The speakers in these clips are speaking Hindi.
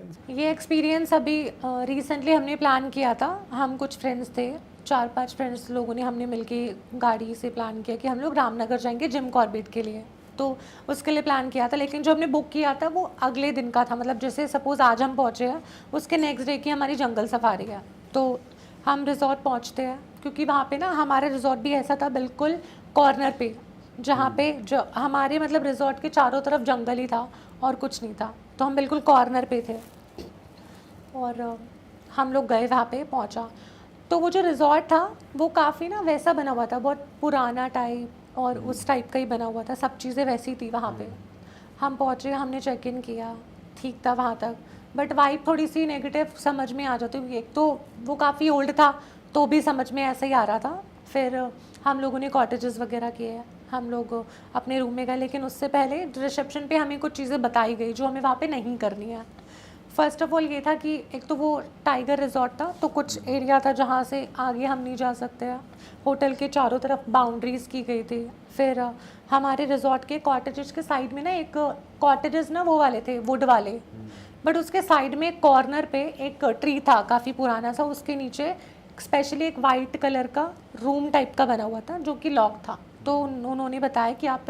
ये एक्सपीरियंस अभी रिसेंटली हमने प्लान किया था। हम कुछ फ्रेंड्स थे, 4-5 फ्रेंड्स लोगों ने हमने मिलके गाड़ी से प्लान किया कि हम लोग रामनगर जाएंगे जिम कॉर्बेट के लिए। तो उसके लिए प्लान किया था, लेकिन जो हमने बुक किया था वो अगले दिन का था। मतलब जैसे सपोज़ आज हम पहुँचे हैं, उसके नेक्स्ट डे की हमारी जंगल सफारी है। तो हम रिजॉर्ट पहुँचते हैं, क्योंकि वहाँ पे ना हमारा रिजॉर्ट भी ऐसा था बिल्कुल कॉर्नर पे, जहाँ पे जो हमारे मतलब रिजॉर्ट के चारों तरफ जंगल ही था और कुछ नहीं था। तो हम बिल्कुल कॉर्नर पे थे और हम लोग गए, वहाँ पे पहुँचा। तो वो जो रिज़ॉर्ट था वो काफ़ी ना वैसा बना हुआ था, बहुत पुराना टाइप और उस टाइप का ही बना हुआ था, सब चीज़ें वैसी थी वहाँ पे। हम पहुँचे, हमने चेक इन किया, ठीक था वहाँ तक, बट वाइब थोड़ी सी नेगेटिव समझ में आ जाती है। एक तो वो काफ़ी ओल्ड था, तो भी समझ में ऐसा ही आ रहा था। फिर हम लोगों ने कॉटेजेस वगैरह किए, हम लोग अपने रूम में गए, लेकिन उससे पहले रिसेप्शन पे हमें कुछ चीज़ें बताई गई जो हमें वहाँ पे नहीं करनी है। फर्स्ट ऑफ ऑल ये था कि एक तो वो टाइगर रिजॉर्ट था, तो कुछ एरिया था जहाँ से आगे हम नहीं जा सकते हैं। होटल के चारों तरफ बाउंड्रीज की गई थी। फिर हमारे रिजॉर्ट के कॉटेजेस के साइड में ना एक कॉटेजेस ना वो वाले थे वुड वाले, बट उसके साइड में एक कॉर्नर पे एक ट्री था काफ़ी पुराना सा, उसके नीचे स्पेशली एक वाइट कलर का रूम टाइप का बना हुआ था जो कि लॉक था। तो उन्होंने बताया कि आप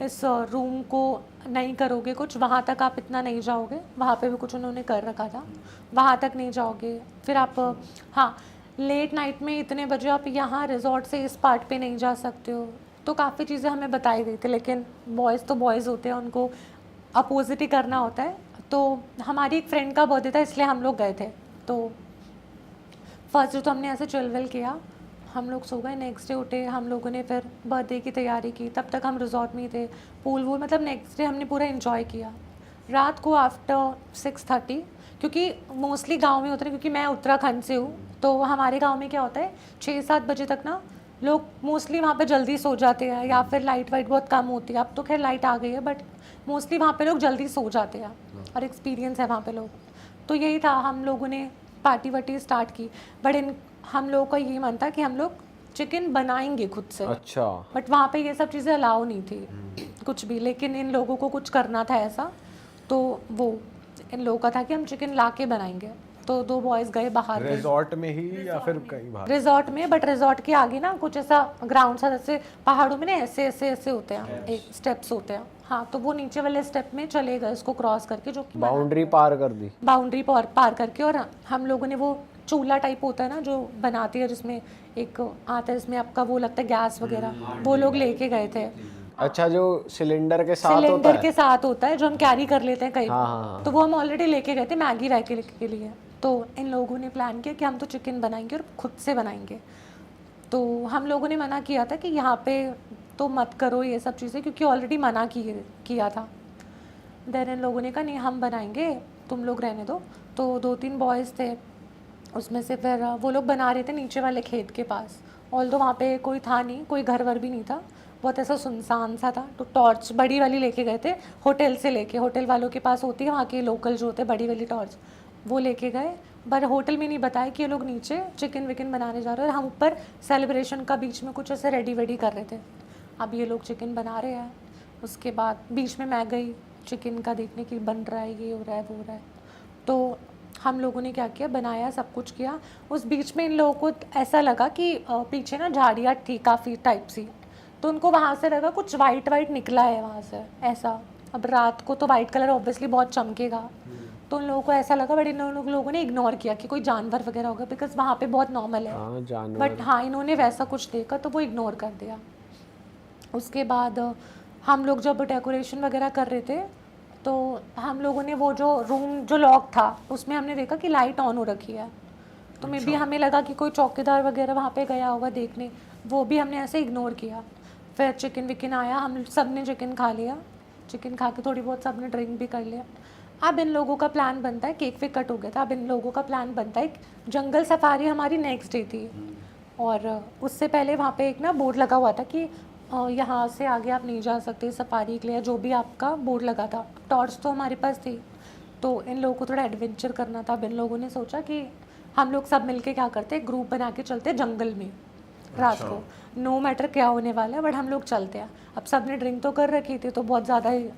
इस रूम को नहीं करोगे कुछ, वहाँ तक आप इतना नहीं जाओगे, वहाँ पे भी कुछ उन्होंने कर रखा था, वहाँ तक नहीं जाओगे। फिर आप हाँ, लेट नाइट में इतने बजे आप यहाँ रिजॉर्ट से इस पार्ट पे नहीं जा सकते हो। तो काफ़ी चीज़ें हमें बताई गई थी, लेकिन बॉयज़ तो बॉयज़ होते हैं, उनको अपोजिट ही करना होता है। तो हमारी एक फ्रेंड का बर्थडे था, इसलिए हम लोग गए थे। तो फर्स्ट डे तो हमने ऐसे चिलविल किया, हम लोग सो गए। नेक्स्ट डे उठे हम लोगों ने, फिर बर्थडे की तैयारी की, तब तक हम रिजॉर्ट में ही थे। पूल वूल मतलब नेक्स्ट डे हमने पूरा इन्जॉय किया। रात को आफ्टर 6:30, क्योंकि मोस्टली गांव में होते हैं, क्योंकि मैं उत्तराखंड से हूँ, तो हमारे गांव में क्या होता है 6-7 बजे तक ना लोग मोस्टली वहाँ पे जल्दी सो जाते हैं, या फिर लाइट वाइट बहुत कम होती है। अब तो खैर लाइट आ गई है, बट मोस्टली वहाँ पे लोग जल्दी सो जाते हैं और एक्सपीरियंस है वहाँ पे लोग। तो यही था, हम लोगों ने पार्टी वार्टी स्टार्ट की। बट इन हम लोगों का ये मन था कि हम लोग चिकन बनाएंगे खुद से। अच्छा। बट वहाँ पे ये सब चीज़ें अलाउ नहीं थी कुछ भी, लेकिन इन लोगों को कुछ करना था ऐसा, तो वो इन लोगों का था कि हम चिकन ला के बनाएंगे। तो 2 बॉयज़ गए बाहर, गए रिजॉर्ट में ही या फिर कहीं बाहर? रिजॉर्ट में, बट रिजॉर्ट के आगे ना कुछ ऐसा ग्राउंड सा, जैसे पहाड़ों में ना ऐसे ऐसे ऐसे होते हैं, एक स्टेप्स होते हैं। हाँ, तो वो नीचे वाले स्टेप में चले गए उसको क्रॉस करके, जो कि बाउंड्री पार कर दी? बाउंड्री पार करके। और हम लोगों ने वो चूल्हा टाइप होता है ना जो बनाती है, जिसमें एक आता है, इसमें आपका वो लगता है गैस वगैरह, वो लोग लेके गए थे। अच्छा, जो सिलेंडर के साथ होता सिलेंडर है? के साथ होता है, जो हम कैरी कर लेते हैं कहीं हाँ, पे। हाँ, हाँ। तो वो हम ऑलरेडी लेके गए थे मैगी वैगी के लिए। तो इन लोगों ने प्लान किया कि हम तो चिकन बनाएंगे और खुद से बनाएंगे। तो हम लोगों ने मना किया था कि यहाँ पे तो मत करो ये सब चीज़ें, क्योंकि ऑलरेडी मना किया था। देन इन लोगों ने कहा नहीं हम बनाएंगे, तुम लोग रहने दो। तो 2-3 बॉयज़ थे उसमें से, फिर वो लोग बना रहे थे नीचे वाले खेत के पास। ऑल्दो वहाँ पे कोई था नहीं, कोई घर वर भी नहीं था, बहुत ऐसा सुनसान सा था। तो टॉर्च बड़ी वाली लेके गए थे, होटल से लेके, होटल वालों के पास होती है वहाँ के लोकल जो होते हैं बड़ी वाली टॉर्च, वो लेके गए। पर होटल में नहीं बताया कि ये लोग नीचे चिकन विकन बनाने जा रहे हैं, और हम ऊपर सेलिब्रेशन का बीच में कुछ ऐसे रेडी वेडी कर रहे थे। अब ये लोग चिकन बना रहे हैं, उसके बाद बीच में मैं गई चिकन का देखने की, बन रहा है, ये हो रहा है, वो हो रहा है। तो हम लोगों ने क्या किया, बनाया, सब कुछ किया। उस बीच में इन लोगों को ऐसा लगा कि पीछे ना झाड़ियाँ थी काफ़ी टाइप सी, तो उनको वहाँ से लगा कुछ वाइट वाइट निकला है वहाँ से ऐसा। अब रात को तो वाइट कलर ऑब्वियसली बहुत चमकेगा, तो उन लोगों को ऐसा लगा, बट इन लोगों ने इग्नोर किया कि कोई जानवर वगैरह होगा, बिकॉज वहाँ पे बहुत नॉर्मल है। हाँ, जानवर। बट हाँ, इन्होंने वैसा कुछ देखा तो वो इग्नोर कर दिया। उसके बाद हम लोग जब डेकोरेशन वगैरह कर रहे थे, तो हम लोगों ने वो जो रूम जो लॉक था उसमें हमने देखा कि लाइट ऑन हो रखी है। तो मे भी हमें लगा कि कोई चौकीदार वगैरह वहाँ पे गया होगा देखने, वो भी हमने ऐसे इग्नोर किया। फिर चिकन विकन आया, हम सब ने चिकन खा लिया, चिकन खा के थोड़ी बहुत सब ने ड्रिंक भी कर लिया। अब इन लोगों का प्लान बनता है, केक वेक कट हो गया था, अब इन लोगों का प्लान बनता है जंगल सफारी हमारी नेक्स्ट डे थी। और उससे पहले वहाँ पे एक ना बोर्ड लगा हुआ था कि यहाँ से आगे आप नहीं जा सकते सफारी के लिए, जो भी आपका बोर्ड लगा था। टॉर्च तो हमारे पास थी, तो इन लोगों को थोड़ा एडवेंचर करना था। अब इन लोगों ने सोचा कि हम लोग सब मिलके क्या करते, ग्रुप बना के चलते जंगल में रात को, नो मैटर क्या होने वाला है, बट हम लोग चलते हैं। अब सब ने ड्रिंक तो कर रखी थी, तो बहुत ज़्यादा ही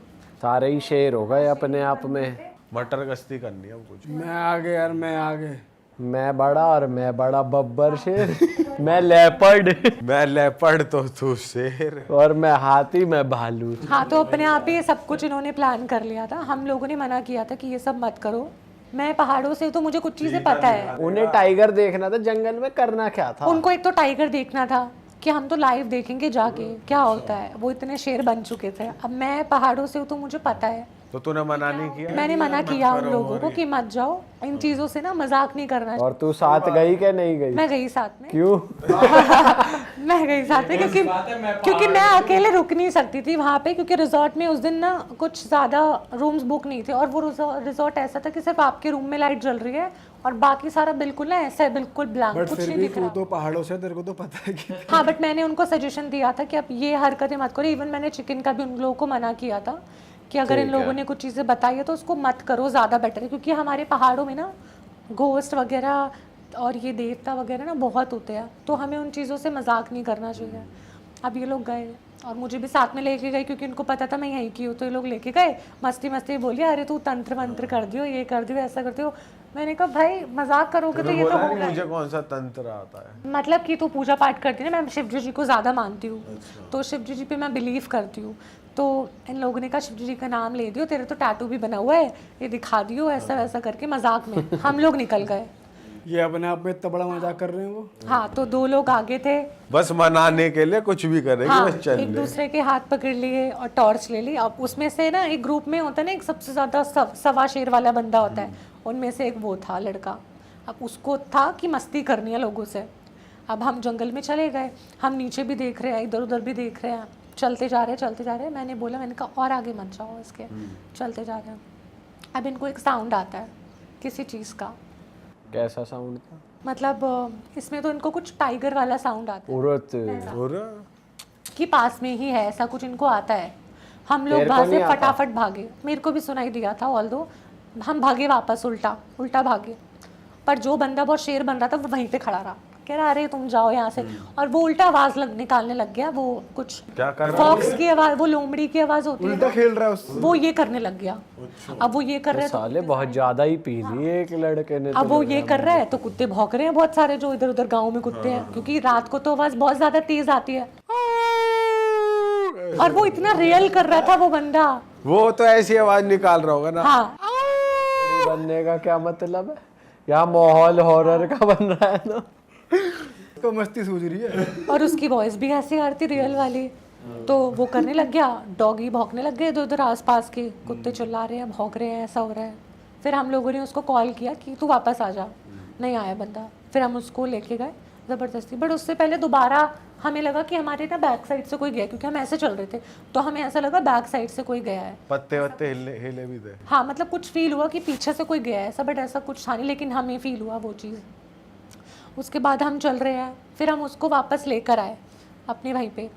सारे ही शेर हो गए अपने आप में। मटर गश्ती करनी है अब कुछ। मैं आगे यार, मैं आगे। मैं बड़ा और मैं बड़ा बब्बर शेर। मैं लेपर्ड मैं लेपर्ड तो तू शेर। और मैं हाथी, मैं भालू। हाँ, तो अपने आप ही सब कुछ इन्होंने प्लान कर लिया था। हम लोगों ने मना किया था कि ये सब मत करो। मैं पहाड़ों से हूँ तो मुझे कुछ चीज़ें पता है। उन्हें टाइगर देखना था, जंगल में करना क्या था? उनको एक तो टाइगर देखना था कि हम तो लाइव देखेंगे जाके क्या होता है। वो इतने शेर बन चुके थे। अब मैं पहाड़ों से हूँ तो मुझे पता है। तो तूने मना नहीं किया? मैंने मना किया उन लोगों को कि मत जाओ, इन चीज़ों से ना मजाक नहीं करना। और तू साथ गई क्या नहीं गई? मैं गई साथ में। क्यों? मैं गई साथ में क्योंकि मैं अकेले रुक नहीं सकती थी वहाँ पे, क्योंकि रिजॉर्ट में उस दिन ना कुछ ज़्यादा रूम्स बुक नहीं थे। और वो रिजॉर्ट ऐसा था कि सिर्फ आपके रूम में लाइट जल रही है और बाकी सारा बिल्कुल ना ऐसा है, बिल्कुल ब्लैंक, बट कुछ फिर नहीं भी दिख तू रहा। तो पहाड़ों से, तेरे को तो पता है कि हाँ, बट मैंने उनको सजेशन दिया था कि अब ये हरकतें मत करो। इवन मैंने चिकन का भी उन लोगों को मना किया था कि अगर इन लोगों ने कुछ चीज़ें बताई है तो उसको मत करो, ज़्यादा बेटर है। क्योंकि हमारे पहाड़ों में ना घोस्ट वगैरह और ये देवता वगैरह ना बहुत होते हैं, तो हमें उन चीज़ों से मजाक नहीं करना चाहिए। अब ये लोग गए और मुझे भी साथ में लेके गए क्योंकि उनको पता था मैं यहीं की हूँ। तो ये लोग लेके गए, मस्ती मस्ती बोलिए, अरे तू तंत्र मंत्र कर दियो, ये कर दियो, ऐसा करते हो। मैंने कहा भाई मजाक करोगे तो ये तो बोला होगा। नहीं मुझे कौन सा तंत्र आता है? मतलब कि तू पूजा पाठ करती है ना, मैं शिव जी को ज़्यादा मानती हूँ। तो शिव जी पे मैं बिलीव करती हूँ। तो इन लोगों ने कहा शिव जी का नाम ले दियो, तेरे तो टैटू भी बना हुआ है, ये दिखा दियो, ऐसा वैसा करके मजाक में हम लोग निकल गए। ये अपने आप में इतना बड़ा मजाक कर रहे हैं वो। हाँ, तो 2 लोग आगे थे। बस मनाने के लिए कुछ भी करेंगे, हाँ, बस चल एक ले। दूसरे के हाथ पकड़ लिए और टॉर्च ले ली। अब उसमें से ना एक ग्रुप में होता है ना, एक सबसे ज़्यादा सवा शेर वाला बंदा होता है, उनमें से एक वो था लड़का। अब उसको था कि मस्ती करनी है लोगों से। अब हम जंगल में चले गए, हम नीचे भी देख रहे हैं, इधर उधर भी देख रहे हैं, चलते जा रहे हैं चलते जा रहे हैं। मैंने बोला, मैंने कहा और आगे मत जाओ इसके, चलते जा रहे हैं। अब इनको एक साउंड आता है किसी चीज़ का। कैसा साउंड था? मतलब इसमें तो इनको कुछ टाइगर वाला साउंड आता है उरत। और कि पास में ही है, ऐसा कुछ इनको आता है। हम लोग तेरे को वहाँ से नहीं आता? फटाफट भागे। मेरे को भी सुनाई दिया था, ऑल्दो हम भागे वापस, उल्टा भागे। पर जो बंदा बहुत शेर बन रहा था वो वहीं पे खड़ा रहा, कह रहा अरे तुम जाओ यहाँ से। और वो उल्टा आवाज निकालने लग गया। वो कुछ क्या कर रहा फॉक्स की आवाज, वो लोमड़ी की आवाज होती है उल्टा खेल रहा है उससे। वो ये करने लग गया। अब वो ये कर रहे तो साले बहुत ज्यादा ही पी ली एक लड़के ने। अब वो ये कर रहा है तो कुत्ते भौंक रहे हैं बहुत सारे, जो इधर उधर गांव में कुत्ते हैं, क्योंकि रात को तो आवाज बहुत ज्यादा तेज आती है। और वो इतना रियल कर रहा था वो बंदा। वो तो ऐसी आवाज निकाल रहा होगा ना। हाँ, बनने का क्या मतलब है? यहाँ माहौल हॉरर का बन रहा है ना। तो मस्ती सूझ रही है। और उसकी वॉइस भी ऐसी आ रही थी रियल वाली। तो वो करने लग गया, डॉगी भौंकने लग गए इधर उधर आसपास के, कुत्ते चिल्ला रहे हैं, भौंक रहे हैं, ऐसा हो रहा है। फिर हम लोगों ने उसको कॉल किया कि तू वापस आ जा। नहीं आया बंदा। फिर हम उसको लेके गए ज़बरदस्ती। बट उससे पहले दोबारा हमें लगा कि हमारे ना बैक साइड से कोई गया, क्योंकि हम ऐसे चल रहे थे तो हमें ऐसा लगा बैक साइड से कोई गया है। पत्ते वत्ते हिले भी थे। हाँ, मतलब कुछ फील हुआ कि पीछे से कोई गया है ऐसा, बट ऐसा कुछ था नहीं, लेकिन हमें फील हुआ वो चीज़। उसके बाद हम चल रहे हैं, फिर हम उसको वापस लेकर आए अपने वहीं पे।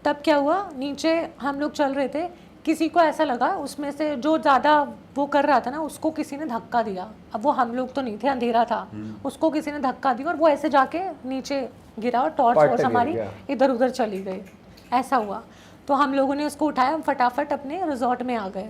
तब क्या हुआ, नीचे हम लोग चल रहे थे, किसी को ऐसा लगा उसमें से जो ज़्यादा वो कर रहा था ना, उसको किसी ने धक्का दिया। अब वो हम लोग तो नहीं थे, अंधेरा था, उसको किसी ने धक्का दिया और वो ऐसे जाके नीचे गिरा और टॉर्च हमारी इधर उधर चली गई। ऐसा हुआ। तो हम लोगों ने उसको उठाया, हम फटाफट अपने रिजॉर्ट में आ गए।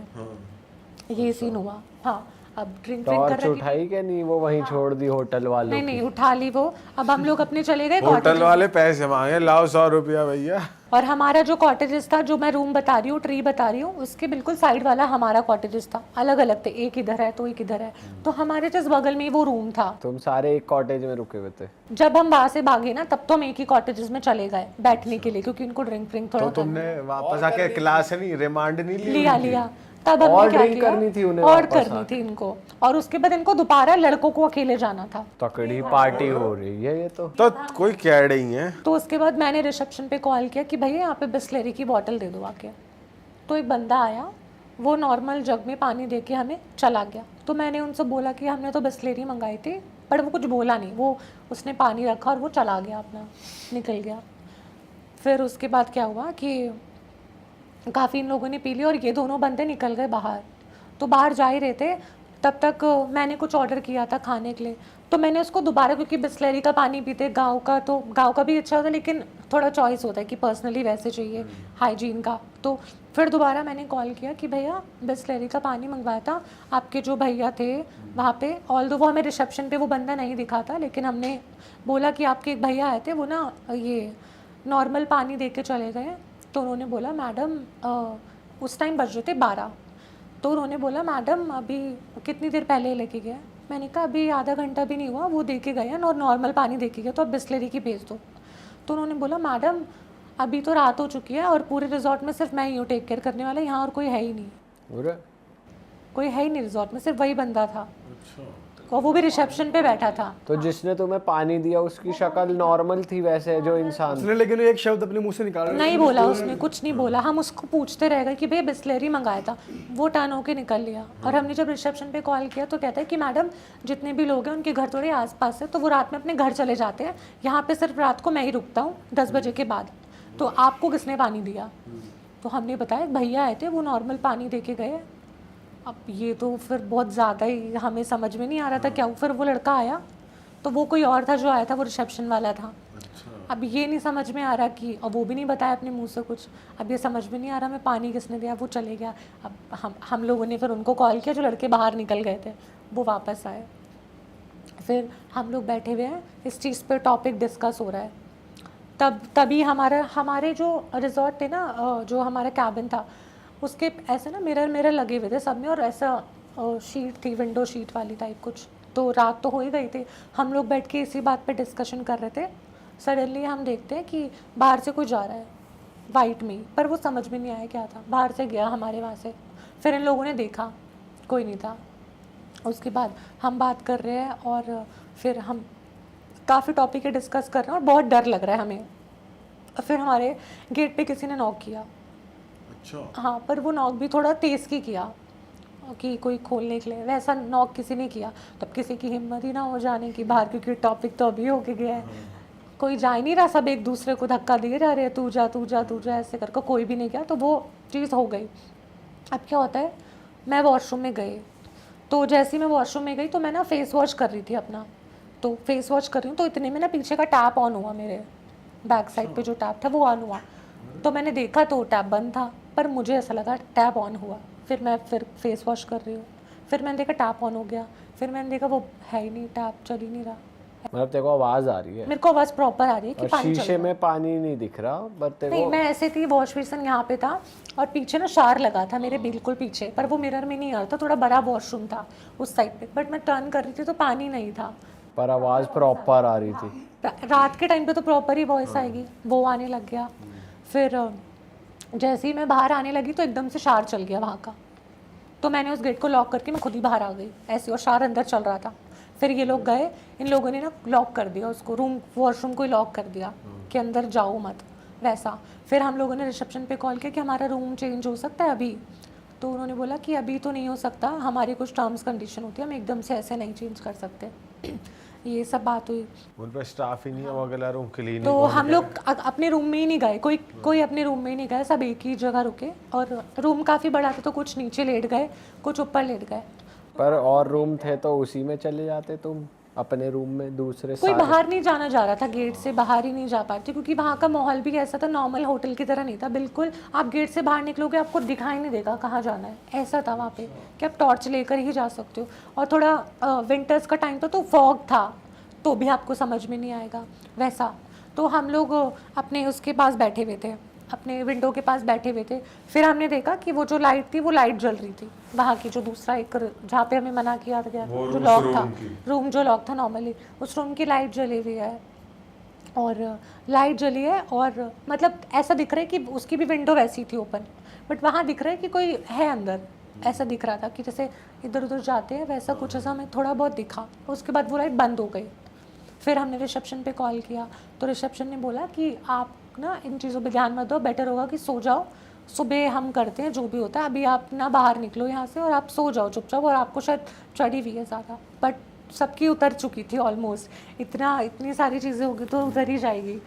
ये सीन हुआ। हाँ, अब ड्रिंक कर टॉर्च रहे थे। उठाई क्या नहीं? वो वहीं छोड़ दी होटल वालों नहीं की। नहीं, उठा ली वो। अब हम लोग अपने चले गए होटल कॉटेज। वाले पैसे मांगे, लाओ 100 रुपया भैया। और हमारा जो कॉटेजेस था, जो मैं रूम बता रही हूँ, ट्री बता रही हूँ, उसके बिल्कुल साइड वाला हमारा कॉटेजेस था। अलग अलग थे, एक इधर है तो एक इधर है। तो हमारे जिस बगल में ही वो रूम था। तुम सारे एक कॉटेज में रुके हुए थे? जब हम वहां से भागे ना, तब तो हम एक ही कॉटेजेस में चले गए बैठने के लिए, क्योंकि इनको ड्रिंक थोड़ा तो तुमने वापस आके क्लास नहीं, रिमांड नहीं लिया। तब और हमने क्या ड्रिंक किया, करनी थी उन्हें और वापस करनी थी इनको। और उसके बाद इनको दोबारा लड़कों को अकेले जाना था। तकड़ी पार्टी हो रही है ये तो। कोई कह रही है। तो उसके बाद मैंने रिसेप्शन पे कॉल किया कि भैया यहाँ पे बिस्लेरी की बोतल दे दो आके। तो एक बंदा आया, वो नॉर्मल जग में पानी दे के हमें चला गया। तो मैंने उनसे बोला कि हमने तो बिस्लेरी मंगाई थी, पर वो कुछ बोला नहीं। वो उसने पानी रखा और वो चला गया, अपना निकल गया। फिर उसके बाद क्या हुआ कि काफ़ी इन लोगों ने पी ली और ये दोनों बंदे निकल गए बाहर। तो बाहर जा ही रहे थे, तब तक मैंने कुछ ऑर्डर किया था खाने के लिए, तो मैंने उसको दोबारा, क्योंकि बिस्लरी का पानी पीते गाँव का, तो गाँव का भी अच्छा होता है लेकिन थोड़ा चॉइस होता है कि पर्सनली वैसे चाहिए हाइजीन का। तो फिर दोबारा मैंने कॉल किया कि भैया बिस्लरी का पानी मंगवाया था, आपके जो भैया थे वहाँ पे, ऑल्दो वो हमें रिसेप्शन पे वो बंदा नहीं दिखा था, लेकिन हमने बोला कि आपके एक भैया आए थे, वो ना ये नॉर्मल पानी दे के चले गए। तो उन्होंने बोला मैडम उस टाइम बज रहे थे 12, तो उन्होंने बोला मैडम अभी कितनी देर पहले लेके गए? मैंने कहा अभी आधा घंटा भी नहीं हुआ, वो दे के गए हैं और नॉर्मल पानी दे के गए, तो अब बिस्लरी की भेज दो। तो उन्होंने बोला मैडम अभी तो रात हो चुकी है और पूरे रिजॉर्ट में सिर्फ मैं ही हूँ टेक केयर करने वाला, यहाँ और कोई है ही नहीं, अरे कोई है ही नहीं रिजॉर्ट में, सिर्फ वही बंदा था और वो भी रिसेप्शन पे बैठा था। तो जिसने तुम्हें पानी दिया उसकी शक्ल नॉर्मल थी वैसे जो इंसान? उसने लेकिन एक शब्द अपने मुंह से निकाला नहीं बोला उसने, कुछ नहीं बोला। हम उसको पूछते रह गए कि भैया बिस्लरी मंगाया था, वो टर्न होके निकल लिया। और हमने जब रिसेप्शन पे कॉल किया तो कहता है कि मैडम जितने भी लोग हैं उनके घर थोड़े आसपास है, तो वो रात में अपने घर चले जाते हैं, यहाँ पे सिर्फ रात को मैं ही रुकता हूँ 10 बजे के बाद, तो आपको किसने पानी दिया? तो हमने बताया भैया आए थे, वो नॉर्मल पानी दे के गए। अब ये तो फिर बहुत ज़्यादा ही हमें समझ में नहीं आ रहा था क्या। फिर वो लड़का आया तो वो कोई और था जो आया था, वो रिसेप्शन वाला था। अब ये नहीं समझ में आ रहा कि, और वो भी नहीं बताया अपने मुंह से कुछ, अब ये समझ में नहीं आ रहा मैं पानी किसने दिया। वो चले गया। अब हम लोगों ने फिर उनको कॉल किया, जो लड़के बाहर निकल गए थे वो वापस आए। फिर हम लोग बैठे हुए हैं, इस चीज़ पर टॉपिक डिस्कस हो रहा है। तभी हमारे जो रिजॉर्ट थे ना, जो हमारा कैबिन था उसके ऐसे ना मिरर लगे हुए थे सब में, और ऐसा शीट थी, विंडो शीट वाली टाइप कुछ। तो रात तो हो ही गई थी, हम लोग बैठ के इसी बात पे डिस्कशन कर रहे थे। सडनली हम देखते हैं कि बाहर से कोई जा रहा है वाइट में, पर वो समझ में नहीं आया क्या था, बाहर से गया हमारे वहाँ से। फिर इन लोगों ने देखा कोई नहीं था। उसके बाद हम बात कर रहे हैं और फिर हम काफ़ी टॉपिक डिस्कस कर रहे हैं और बहुत डर लग रहा है हमें। फिर हमारे गेट पे किसी ने नॉक किया। अच्छा। हाँ, पर वो नॉक भी थोड़ा तेज़ की किया कि कोई खोलने के लिए, वैसा नॉक किसी ने किया। तब किसी की हिम्मत ही ना हो जाने की बाहर, क्योंकि टॉपिक तो अभी होके गया है, कोई जा ही नहीं रहा, सब एक दूसरे को धक्का दिए जा रहे हैं, तू जा तू जा तू जा ऐसे करके, कोई भी नहीं गया। तो वो चीज़ हो गई। अब क्या होता है, मैं वॉशरूम में गई, तो जैसे ही मैं वॉशरूम में गई तो मैं ना फेस वॉश कर रही थी अपना, तो फेस वॉश कर रही हूँ, तो इतने में ना पीछे का टैप ऑन हुआ, मेरे बैक साइड पे जो टैप था वो ऑन हुआ। तो मैंने देखा तो टैप बंद था, पर मुझे ऐसा लगा टैप ऑन हुआ। फिर मैं फेस वॉश कर रही हूँ, फिर मैंने देखा टैप ऑन हो गया, फिर मैंने देखा वो है ही नहीं, टैप चल ही नहीं रहा। मतलब तेरे को आवाज आ रही है? मेरे को आवाज़ प्रॉपर आ रही है कि और पानी चल शीशे रहा है। में पानी नहीं दिख रहा, बट तेरे नहीं, को मैं ऐसे थी, वॉश बेसिन यहाँ पे था और पीछे ना शार लगा था मेरे बिल्कुल पीछे, पर वो मिरर में नहीं आ रहा था, थोड़ा बड़ा वॉशरूम था उस साइड पे, बट मैं टर्न कर रही थी तो पानी नहीं था। पर आवाज प्रॉपर आ रही थी। रात के टाइम पे तो प्रॉपर ही वॉइस आएगी, वो आने लग गया। फिर जैसे ही मैं बाहर आने लगी तो एकदम से शार चल गया वहाँ का, तो मैंने उस गेट को लॉक करके मैं खुद ही बाहर आ गई ऐसे, और शार अंदर चल रहा था। फिर ये लोग गए, इन लोगों ने ना लॉक कर दिया उसको, वॉशरूम को ही लॉक कर दिया कि अंदर जाओ मत, वैसा। फिर हम लोगों ने रिसेप्शन पे कॉल किया कि हमारा रूम चेंज हो सकता है अभी, तो उन्होंने बोला कि अभी तो नहीं हो सकता, हमारी कुछ टर्म्स कंडीशन होती है, हम एकदम से ऐसे नहीं चेंज कर सकते। ये सब बात हुई। उन पे स्टाफ ही नहीं है, वो अगला रूम क्लीन। तो हम लोग अपने रूम में ही नहीं गए, कोई अपने रूम में ही नहीं गए, सब एक ही जगह रुके, और रूम काफ़ी बड़ा था तो कुछ नीचे लेट गए, कुछ ऊपर लेट गए। पर और रूम थे तो उसी में चले जाते तुम अपने रूम में? दूसरे कोई सारे बाहर नहीं जाना जा रहा था, गेट से बाहर ही नहीं जा पाते, क्योंकि वहाँ का माहौल भी ऐसा था, नॉर्मल होटल की तरह नहीं था बिल्कुल। आप गेट से बाहर निकलोगे आपको दिखाई नहीं देगा कहाँ जाना है, ऐसा था वहाँ पे कि आप टॉर्च लेकर ही जा सकते हो। और थोड़ा विंटर्स का टाइम था तो फॉग था, तो भी आपको समझ में नहीं आएगा वैसा। तो हम लोग अपने उसके पास बैठे हुए थे, अपने विंडो के पास बैठे हुए थे। फिर हमने देखा कि वो जो लाइट थी वो लाइट जल रही थी वहाँ की, जो दूसरा एक जहाँ पे हमें मना किया गया जो लॉक था, रूम जो लॉक था नॉर्मली, उस रूम की लाइट जली हुई है, और लाइट जली है, और मतलब ऐसा दिख रहा है कि उसकी भी विंडो वैसी थी ओपन, बट वहाँ दिख रहा है कि कोई है अंदर, ऐसा दिख रहा था कि जैसे इधर उधर जाते हैं वैसा कुछ, ऐसा हमें थोड़ा बहुत दिखा। उसके बाद वो लाइट बंद हो गई। फिर हमने रिसेप्शन पे कॉल किया तो रिसेप्शन ने बोला कि आप ना इन चीज़ों पे ध्यान मत दो, बेटर होगा कि सो जाओ, सुबह हम करते हैं जो भी होता है, अभी आप ना बाहर निकलो यहाँ से और आप सो जाओ चुपचाप, और आपको शायद चढ़ी हुई है ज़्यादा, बट सबकी उतर चुकी थी ऑलमोस्ट, इतनी सारी चीज़ें होगी तो उतर ही जाएगी।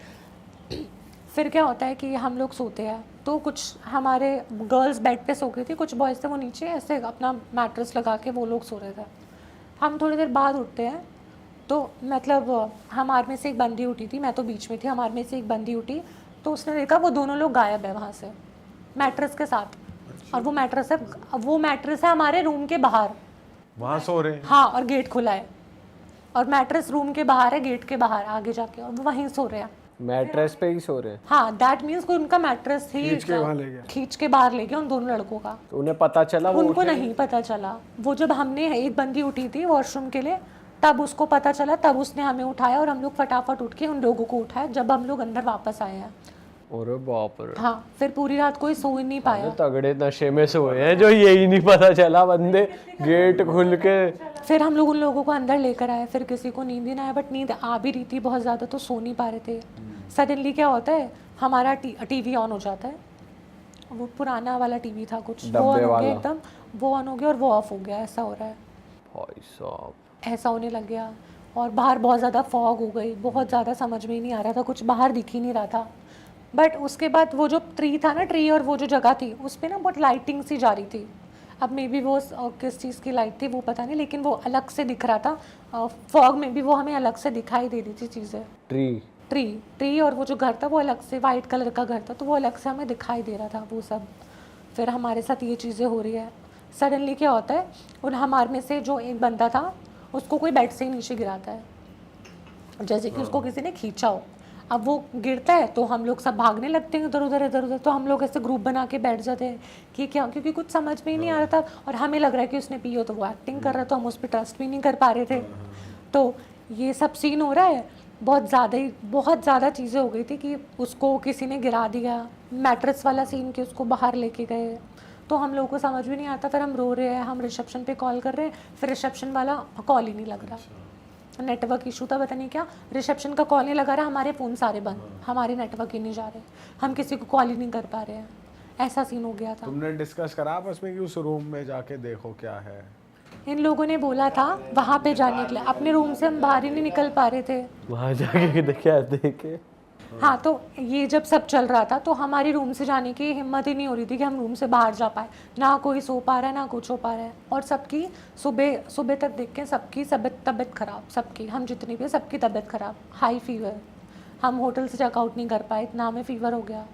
फिर क्या होता है कि हम लोग सोते हैं, तो कुछ हमारे गर्ल्स बेड पे सो गई थी, कुछ बॉयज़ थे वो नीचे ऐसे अपना मैट्रेस लगा के वो लोग सो रहे थे। हम थोड़ी देर बाद उठते हैं तो मतलब हमारे में से एक बंदी उठी थी, मैं तो बीच में थी, हमारे में से एक बंदी उठी तो उसने देखा वो दोनों लोग गायब है वहाँ से मैट्रेस के साथ। और वो मैट्रेस है हमारे रूम के बाहर। वहाँ सो रहे हैं। हाँ, और गेट खुला है और मैट्रेस रूम के बाहर है, गेट के बाहर आगे जाके, और वो वहीं सो रहे हैं। मैट्रेस पे ही सो रहे हैं। हाँ, दैट मीन्स कोई उनका मैट्रेस ही खींच के वहाँ ले गया। खींच के बाहर ले गया उन दोनों लड़कों का। तो उन्हें पता चला वो उनको उठे? नहीं पता चला। वो जब हमने एक बंदी उठी थी वॉशरूम के लिए तब उसको पता चला, तब उसने हमें उठाया और हम लोग फटाफट उठ के उन लोगों को उठाया जब हम लोग अंदर वापस आए हैं। अरे बाप रे। हाँ, फिर पूरी रात कोई सो ही नहीं पाया। ये तगड़े नशे में सोए हैं जो यही नहीं पता चला बंदे गेट खुल के। फिर हम लोग उन लोगों को अंदर लेकर आए, फिर किसी को नींद ही ना आया, बट नींद आ भी रही थी बहुत ज़्यादा तो सो नहीं पा रहे थे। सडनली क्या होता है, हमारा टीवी ऑन हो जाता है, वो पुराना वाला टीवी था कुछ, वो ऑन डब्बे हो गया वाला। एकदम, वो ऑन हो गया और वो ऑफ हो गया, ऐसा हो रहा है, भाई साहब। ऐसा होने लग गया। और बाहर बहुत ज़्यादा फॉग हो गई, बहुत ज़्यादा समझ में ही नहीं आ रहा था, कुछ बाहर दिख ही नहीं रहा था। बट उसके बाद वो जो ट्री था ना, ट्री और वो जो जगह थी उस पर ना बहुत लाइटिंग सी जा रही थी। अब मे बी वो किस चीज़ की लाइट थी वो पता नहीं, लेकिन वो अलग से दिख रहा था। फॉग में भी वो हमें अलग से दिखाई दे रही थी चीज़ें। ट्री और वो जो घर था वो अलग से, वाइट कलर का घर था तो वो अलग से हमें दिखाई दे रहा था वो सब। फिर हमारे साथ ये चीज़ें हो रही है। सडनली क्या होता है, उन हमारे में से जो एक बंदा था उसको कोई बेड से ही नीचे गिराता है, जैसे कि उसको किसी ने खींचा हो। अब वो गिरता है तो हम लोग सब भागने लगते हैं इधर उधर, तो हम लोग ऐसे ग्रुप बना के बैठ जाते हैं कि क्या, क्योंकि कुछ समझ में ही नहीं आ रहा था और हमें लग रहा है कि उसने पी हो तो वो एक्टिंग कर रहा था, हम उस पर ट्रस्ट भी नहीं कर पा रहे थे। तो ये सब सीन हो रहा है, बहुत ज़्यादा चीज़ें हो गई थी कि उसको किसी ने गिरा दिया, मैट्रेस वाला सीन कि उसको बाहर लेके गए, तो हम लोगों को समझ भी नहीं आता। फिर हम रो रहे हैं, हम रिसेप्शन पे कॉल कर रहे हैं, फिर रिसेप्शन वाला कॉल ही नहीं लग रहा, नेटवर्क इशू था पता नहीं क्या, रिसेप्शन का कॉल नहीं लगा रहा, हमारे फ़ोन सारे बंद, हमारे नेटवर्क ही नहीं जा रहे, हम किसी को कॉल ही नहीं कर पा रहे हैं, ऐसा सीन हो गया था। तुमने डिस्कस करा आपस में कि उस रूम में जाके देखो क्या है? इन लोगों ने बोला था वहाँ पे जाने के लिए, अपने रूम से हम बाहर ही नहीं निकल पा रहे थे। वहाँ जाके क्या देखे? हाँ, तो ये जब सब चल रहा था तो हमारी रूम से जाने की हिम्मत ही नहीं हो रही थी कि हम रूम से बाहर जा पाए, ना कोई सो पा रहा है ना कुछ हो पा रहा है। और सबकी सुबह तक देख के सबकी तबीयत ख़राब, सबकी, हम जितनी भी सबकी तबीयत ख़राब, हाई फीवर, हम होटल से चेकआउट नहीं कर पाए, इतना हमें फ़ीवर हो गया।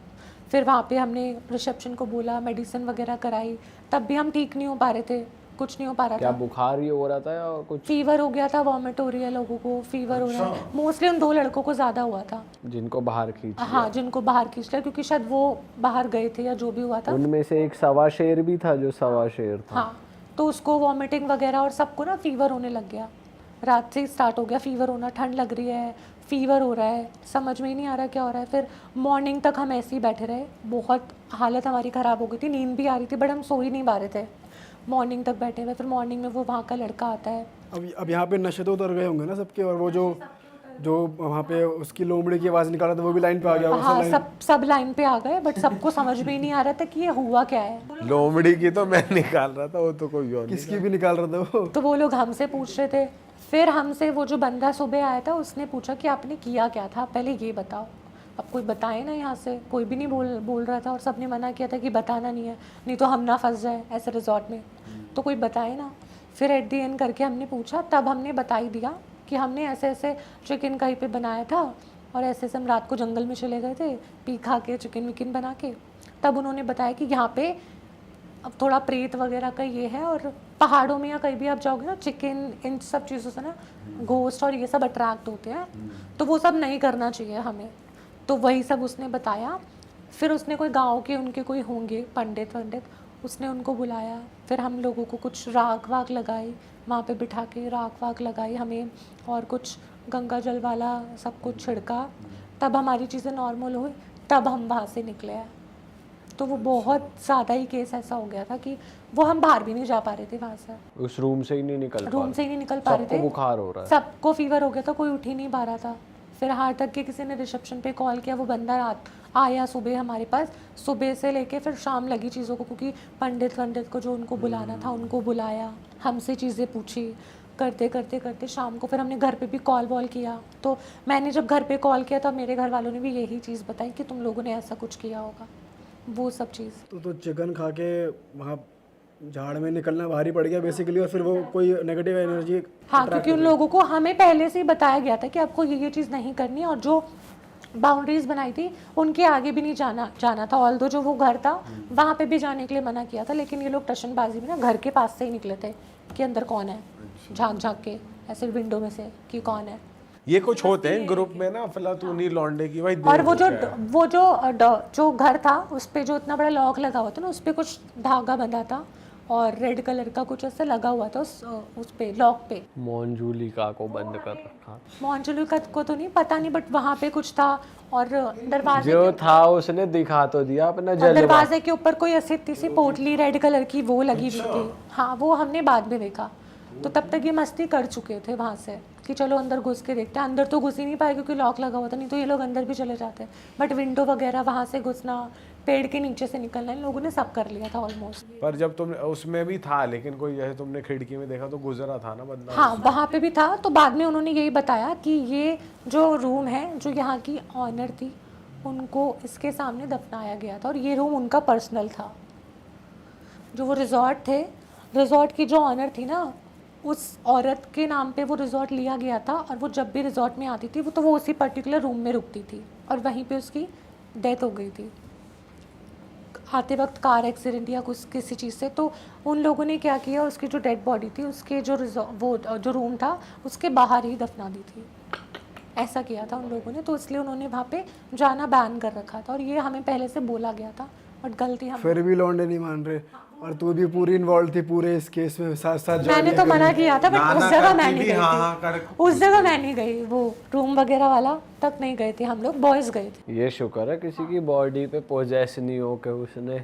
फिर वहाँ पे हमने रिसेप्शन को बोला, मेडिसिन वगैरह कराई, तब भी हम ठीक नहीं हो पा रहे थे, कुछ नहीं हो पा रहा क्या था। बुखार ही हो रहा था या कुछ? फीवर हो गया था, वॉमिट हो रही है लोगों को, फीवर हो रहा है, मोस्टली उन 2 लड़कों को ज़्यादा हुआ था। जिनको बाहर खींच लिया। हाँ, जिनको बाहर खींच लिया, क्योंकि शायद वो बाहर गए थे या जो भी हुआ था। उनमें से एक सवा शेर भी था जो सवा शेर था। हाँ, तो उसको वॉमिटिंग वगैरह और सबको ना फीवर होने लग गया, रात से ही स्टार्ट हो गया फीवर होना, ठंड लग रही है, फीवर हो रहा है, समझ में ही नहीं आ रहा क्या हो रहा है। फिर मॉर्निंग तक हम ऐसे ही बैठे रहे, बहुत हालत हमारी ख़राब हो गई थी, नींद भी आ रही थी बट हम सो ही नहीं पा रहे थे, मॉर्निंग तक बैठे हुए। फिर मॉर्निंग में वो वहाँ का लड़का आता है। अब यहाँ पे नशे तो उतर गए होंगे ना सबके, और वो जो वहाँ पे उसकी लोमड़ी की आवाज़ निकाल रहा था वो भी लाइन पे आ गया। हाँ, सब लाइन पे आ गए, बट सबको समझ में ही नहीं आ रहा था कि ये हुआ क्या है। लोमड़ी की तो मैं निकाल रहा था, वो तो कोई और किसकी भी निकाल रहा था वो। तो वो लोग हमसे पूछ रहे थे। फिर हमसे वो जो बंदा सुबह आया था उसने पूछा कि आपने किया क्या था, पहले ये बताओ। अब कोई बताए ना, यहाँ से कोई भी नहीं बोल रहा था और सबने मना किया था कि बताना नहीं है, नहीं तो हम ना फंस जाए ऐसे रिजॉर्ट में, तो कोई बताए ना। फिर एट दी एंड करके हमने पूछा, तब हमने बता ही दिया कि हमने ऐसे ऐसे चिकन कहीं पे बनाया था और ऐसे ऐसे हम रात को जंगल में चले गए थे, पी खा के चिकन विकन बना के। तब उन्होंने बताया कि यहाँ पे अब थोड़ा प्रेत वगैरह का ये है, और पहाड़ों में या कहीं भी आप जाओगे ना, चिकन इन सब चीज़ों से ना घोस्ट और ये सब अट्रैक्ट होते हैं, तो वो सब नहीं करना चाहिए हमें। तो वही सब उसने बताया। फिर उसने कोई गांव के उनके कोई होंगे पंडित, उसने उनको बुलाया। फिर हम लोगों को कुछ राख वाख लगाई, वहाँ पे बिठा के राख वाख लगाई हमें, और कुछ गंगा जल वाला सब कुछ छिड़का, तब हमारी चीज़ें नॉर्मल हुई, तब हम वहाँ से निकले हैं। तो वो बहुत ज़्यादा ही केस ऐसा हो गया था कि वो हम बाहर भी नहीं जा पा रहे थे वहाँ से, उस रूम से ही नहीं निकल पा रहे थे। बुखार हो रहा है, सबको फीवर हो गया था, कोई उठ ही नहीं पा रहा था। फिर हार तक के किसी ने रिसेप्शन पे कॉल किया, वो बंदा रात आया सुबह हमारे पास, सुबह से लेके फिर शाम लगी चीज़ों को, क्योंकि पंडित को जो उनको बुलाना था उनको बुलाया, हमसे चीज़ें पूछी, करते शाम को फिर हमने घर पे भी कॉल वॉल किया। तो मैंने जब घर पे कॉल किया तो मेरे घर वालों ने भी यही चीज़ बताई कि तुम लोगों ने ऐसा कुछ किया होगा। वो सब चीज़। तो चिकन खा के वहाँ झाड़ में निकलना भारी पड़ गया बेसिकली, और फिर वो कोई नेगेटिव एनर्जी। हाँ, क्योंकि उन लोगों को हमें पहले से ही बताया गया था कि आपको ये चीज़ नहीं करनी है, और जो बाउंड्रीज बनाई थी उनके आगे भी नहीं जाना था। ऑल्दो जो वो घर था वहाँ पे भी जाने के लिए मना किया था, लेकिन ये लोग टशनबाजी में ना घर के पास से ही निकले थे कि अंदर कौन है, झांक झांक के ऐसे विंडो में से कि कौन है। ये कुछ होते हैं ग्रुप में ना, फिलहाल तू नहीं लौंडे की भाई। और जो घर था उस पे जो इतना बड़ा लॉक लगा हुआ था ना, उस पे कुछ धागा बंधा था और रेड कलर का कुछ ऐसे लगा हुआ था उस पे लॉक पे। मोंजुलिका को बंद कर रखा। मोंजुलिका को तो नहीं पता नहीं, बट वहाँ पे कुछ था। और दरवाजे जो था उसने दिखा तो दिया अपना और जलवा। दरवाजे के ऊपर कोई ऐसी सी पोटली रेड कलर की वो लगी हुई थी। हाँ, वो हमने बाद में देखा। तो तब तक ये मस्ती कर चुके थे वहाँ से कि चलो अंदर घुस के देखते हैं। अंदर तो घुस ही नहीं पाए क्योंकि लॉक लगा हुआ था, नहीं तो ये लोग अंदर भी चले जाते। बट विंडो वगैरह वहाँ से घुसना, पेड़ के नीचे से निकलना, इन लोगों ने सब कर लिया था ऑलमोस्ट। पर जब तुमने उसमें भी था, लेकिन कोई जैसे तुमने खिड़की में देखा तो गुजरा था ना बंदा। हाँ, वहाँ पे भी था। तो बाद में उन्होंने यही बताया कि ये जो रूम है, जो यहाँ की ऑनर थी, उनको इसके सामने दफनाया गया था और ये रूम उनका पर्सनल था। जो वो रिजॉर्ट थे, रिजॉर्ट की जो ऑनर थी ना, उस औरत के नाम पे वो रिजॉर्ट लिया गया था। और वो जब भी रिजॉर्ट में आती थी तो वो उसी पर्टिकुलर रूम में रुकती थी और वहीं पे उसकी डेथ हो गई थी आते वक्त, कार एक्सीडेंट या कुछ किसी चीज़ से। तो उन लोगों ने क्या किया, उसकी जो डेड बॉडी थी उसके जो रूम था उसके बाहर ही दफना दी थी। ऐसा किया था उन लोगों ने, तो इसलिए उन्होंने वहाँ पे जाना बैन कर रखा था। और ये हमें पहले से बोला गया था, बट गलती हम। फिर भी लौंडे नहीं मान रहे, और तू भी पूरी इन्वॉल्व थी पूरे इस केस में, साथ साथ मैंने तो मना किया था, बट उस जगह मैं नहीं गई हाँ, थी। उस जगह मैं नहीं गई, वो रूम वगैरह वाला तक नहीं गए थे हम लोग, बॉयज गए थे। ये शुक्र है किसी की बॉडी पे पोजेस नहीं हो के उसने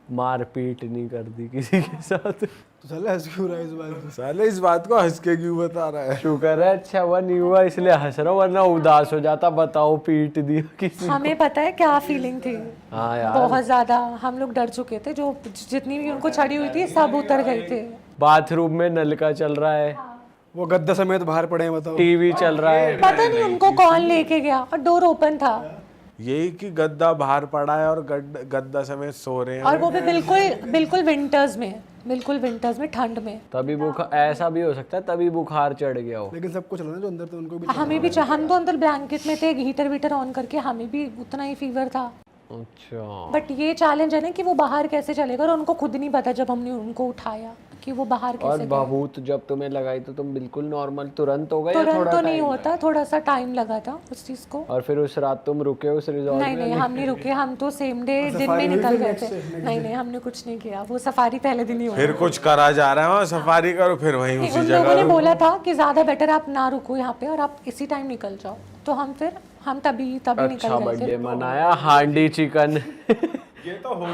मारपीट नहीं कर दी किसी के साथ। तो चल हंस क्यों रहा है इस बात पे? साले इस बात को हंस के क्यों बता रहा है? शुक्र है अच्छा हुआ नहीं हुआ इसलिए हंस रहा हूँ, वरना उदास हो जाता। बताओ पीट दिया किसी। हमें पता है क्या फीलिंग थी। हाँ यार, बहुत ज्यादा हम लोग डर चुके थे। जो जितनी भी उनको छड़ी हुई थी सब उतर गए थे। बाथरूम में नल का चल रहा है, वो गद्दा समेत बाहर पड़े हैं, बताओ। टीवी चल रहा है। पता नहीं उनको कौन लेके गया, और डोर ओपन था। यही कि गद्दा बाहर पड़ा है और गद्दा समेत सो रहे हैं। और वो भी बिल्कुल विंटर्स में, ठंड में। तभी बुखार, ऐसा भी हो सकता है तभी बुखार चढ़ गया हो। लेकिन सबको चला ना जो अंदर थे उनको भी। हमें भी हम तो अंदर ब्लैंकेट में थे, हीटर वीटर ऑन करके, हमें भी उतना ही फीवर था। अच्छा, बट ये चैलेंज है ना कि वो बाहर कैसे चलेगा, और उनको खुद नहीं पता जब हमने उनको उठाया कि वो बाहर और कैसे गए। बहूत जब तुम्हें लगाई तो तुम बिल्कुल नॉर्मल तुरंत हो गए या तुरंत थोड़ा तो नहीं टाइम? होता, थोड़ा सा टाइम लगा था उस चीज को। और फिर उस रात तुम रुके उस रिजॉर्ट में? नहीं, हम नहीं रुके, हम तो सेम डे दिन में निकल गए थे। नहीं, हमने कुछ नहीं किया, वो सफारी पहले दिन ही हुआ। फिर कुछ करा जा रहा है वहाँ, सफारी करो फिर वहीं उसी उन लोगों ने जगह। बोला था कि ज्यादा बेटर आप ना रुको यहाँ पे और आप इसी टाइम निकल जाओ। तो हम तभी अच्छा निकल गए बर्थडे थे। मनाया, हांडी चिकन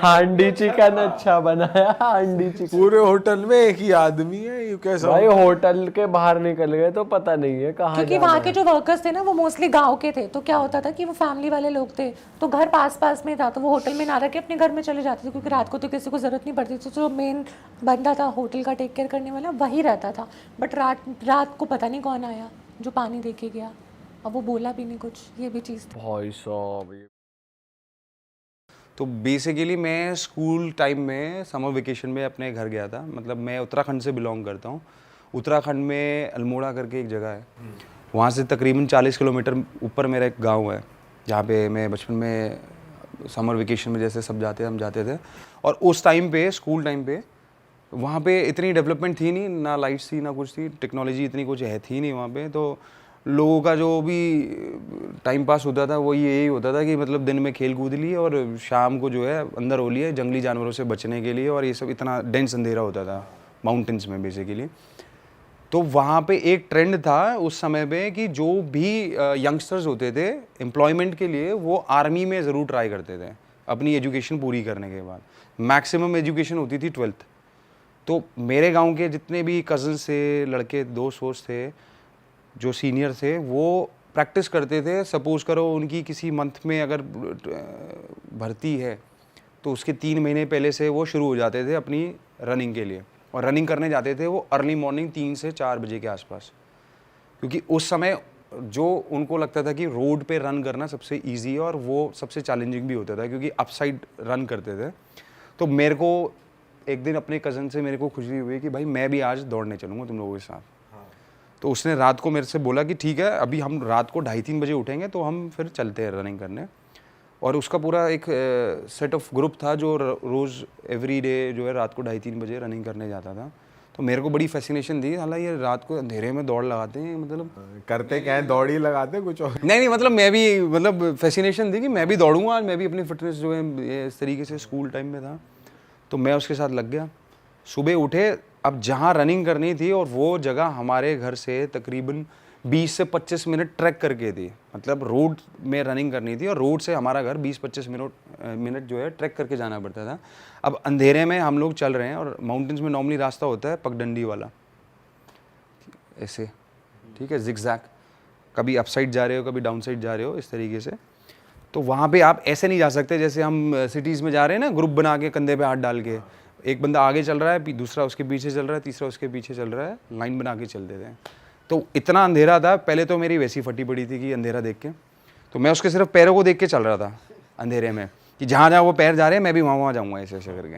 हांडी चिकन अच्छा बनाया, हांडी चिकन। पूरे होटल में एक ही आदमी है, ये कैसा? भाई होटल के बाहर निकल गए तो पता नहीं है कहाँ क्योंकि वहाँ के जो वर्कर्स थे ना वो मोस्टली गांव के थे। तो क्या होता था कि वो फैमिली वाले लोग थे, तो घर पास में था, तो वो होटल में ना रह के अपने घर में चले जाते थे, क्योंकि रात को तो किसी को जरूरत नहीं पड़ती थी। तो जो मेन बंदा था होटल का टेक केयर करने वाला, वही रहता था। बट रात को पता नहीं कौन आया जो पानी दे के गया, अब वो बोला भी नहीं कुछ, ये भी चीज़ थी। भाई साहब। तो बेसिकली मैं स्कूल टाइम में समर वेकेशन में अपने घर गया था। मतलब मैं उत्तराखंड से बिलोंग करता हूँ। उत्तराखंड में अल्मोड़ा करके एक जगह है, वहाँ से तकरीबन 40 किलोमीटर ऊपर मेरा एक गांव है, जहाँ पे मैं बचपन में समर वेकेशन में जैसे सब जाते हम जाते थे। और उस टाइम पे स्कूल टाइम पे वहाँ पे इतनी डेवलपमेंट थी नहीं, ना लाइट्स थी ना कुछ थी, टेक्नोलॉजी इतनी कुछ है थी नहीं वहाँ पे। तो लोगों का जो भी टाइम पास होता था वो यही होता था कि मतलब दिन में खेल कूद लिए और शाम को जो है अंदर हो लिए जंगली जानवरों से बचने के लिए। और ये सब इतना डेंस अंधेरा होता था माउंटेन्स में बेसिकली। तो वहाँ पे एक ट्रेंड था उस समय पे कि जो भी यंगस्टर्स होते थे एम्प्लॉयमेंट के लिए वो आर्मी में ज़रूर ट्राई करते थे अपनी एजुकेशन पूरी करने के बाद। मैक्सिमम एजुकेशन होती थी 12th। तो मेरे गांव के जितने भी कज़न्स थे, लड़के दोस्त वोस्त थे जो सीनियर थे, वो प्रैक्टिस करते थे। सपोज़ करो उनकी किसी मंथ में अगर भर्ती है तो उसके 3 महीने पहले से वो शुरू हो जाते थे अपनी रनिंग के लिए। और रनिंग करने जाते थे वो अर्ली मॉर्निंग 3 से 4 बजे के आसपास, क्योंकि उस समय जो उनको लगता था कि रोड पे रन करना सबसे इजी है और वो सबसे चैलेंजिंग भी होता था क्योंकि अपसाइड रन करते थे। तो मेरे को एक दिन अपने कज़न से मेरे को खुशी हुई कि भाई मैं भी आज दौड़ने चलूँगा तुम लोगों के साथ। तो उसने रात को मेरे से बोला कि ठीक है, अभी हम रात को 2:30-3 बजे उठेंगे तो हम फिर चलते हैं रनिंग करने। और उसका पूरा एक सेट ऑफ ग्रुप था जो रोज़ एवरी डे जो है रात को 2:30-3 बजे रनिंग करने जाता था। तो मेरे को बड़ी फैसिनेशन थी, हालांकि ये रात को अंधेरे में दौड़ लगाते हैं, मतलब करते क्या है, दौड़ ही लगाते हैं, कुछ और। नहीं मतलब मैं भी मतलब फैसिनेशन थी कि मैं भी दौड़ूंगा आज, मैं भी अपनी फिटनेस जो है ये इस तरीके से स्कूल टाइम में था। तो मैं उसके साथ लग गया। सुबह उठे, अब जहाँ रनिंग करनी थी और वो जगह हमारे घर से तकरीबन 20 से 25 मिनट ट्रैक करके थी, मतलब रोड में रनिंग करनी थी और रोड से हमारा घर 20-25 मिनट जो है ट्रैक करके जाना पड़ता था। अब अंधेरे में हम लोग चल रहे हैं और माउंटेन्स में नॉर्मली रास्ता होता है पगडंडी वाला, ऐसे, ठीक है, जिगजैग, कभी अप साइड जा रहे हो कभी डाउन साइड जा रहे हो, इस तरीके से। तो वहाँ पे आप ऐसे नहीं जा सकते जैसे हम सिटीज़ में जा रहे हैं ना, ग्रुप बना के कंधे पे हाथ डाल के, एक बंदा आगे चल रहा है, दूसरा उसके पीछे चल रहा है, तीसरा उसके पीछे चल रहा है, लाइन बना के चल देते हैं। तो इतना अंधेरा था, पहले तो मेरी वैसी फटी पड़ी थी कि अंधेरा देख के, तो मैं उसके सिर्फ पैरों को देख के चल रहा था अंधेरे में कि जहाँ जहाँ वो पैर जा रहे हैं मैं भी वहाँ जाऊँगा, ऐसे ऐसे करके।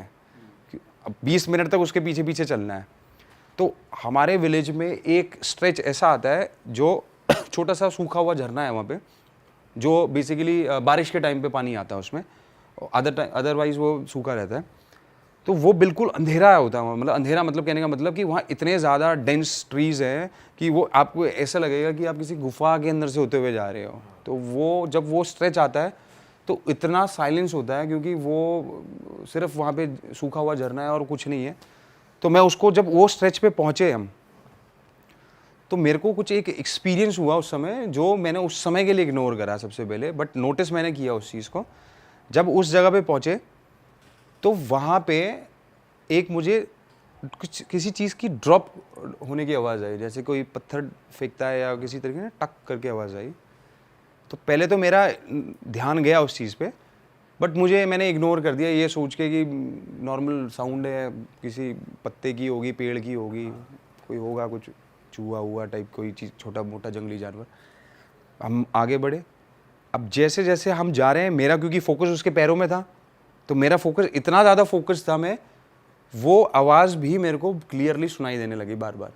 अब 20 मिनट तक उसके पीछे पीछे चलना है। तो हमारे विलेज में एक स्ट्रेच ऐसा आता है जो छोटा सा सूखा हुआ झरना है वहाँ पे, जो बेसिकली बारिश के टाइम पे पानी आता है उसमें, अदरवाइज वो सूखा रहता है। तो वो बिल्कुल अंधेरा होता है, मतलब अंधेरा मतलब कहने का मतलब कि वहाँ इतने ज़्यादा डेंस ट्रीज़ हैं कि वो आपको ऐसा लगेगा कि आप किसी गुफा के अंदर से होते हुए जा रहे हो। तो वो जब वो स्ट्रेच आता है तो इतना साइलेंस होता है क्योंकि वो सिर्फ वहाँ पे सूखा हुआ झरना है और कुछ नहीं है। तो मैं उसको जब वो स्ट्रेच पे पहुँचे हम, तो मेरे को कुछ एक एक्सपीरियंस हुआ उस समय जो मैंने उस समय के लिए इग्नोर करा सबसे पहले, बट नोटिस मैंने किया उस चीज़ को। जब उस जगह पे पहुँचे तो वहाँ पे एक मुझे कुछ किसी चीज़ की ड्रॉप होने की आवाज़ आई, जैसे कोई पत्थर फेंकता है या किसी तरीके से टक करके आवाज़ आई। तो पहले तो मेरा ध्यान गया उस चीज़ पे, बट मैंने इग्नोर कर दिया ये सोच के कि नॉर्मल साउंड है, किसी पत्ते की होगी, पेड़ की होगी, कोई होगा कुछ चूहा हुआ टाइप कोई चीज़, छोटा मोटा जंगली जानवर। हम आगे बढ़े। अब जैसे जैसे हम जा रहे हैं, मेरा क्योंकि फोकस उसके पैरों में था, तो मेरा फोकस इतना ज़्यादा फोकस था, मैं वो आवाज़ भी मेरे को क्लियरली सुनाई देने लगी बार बार,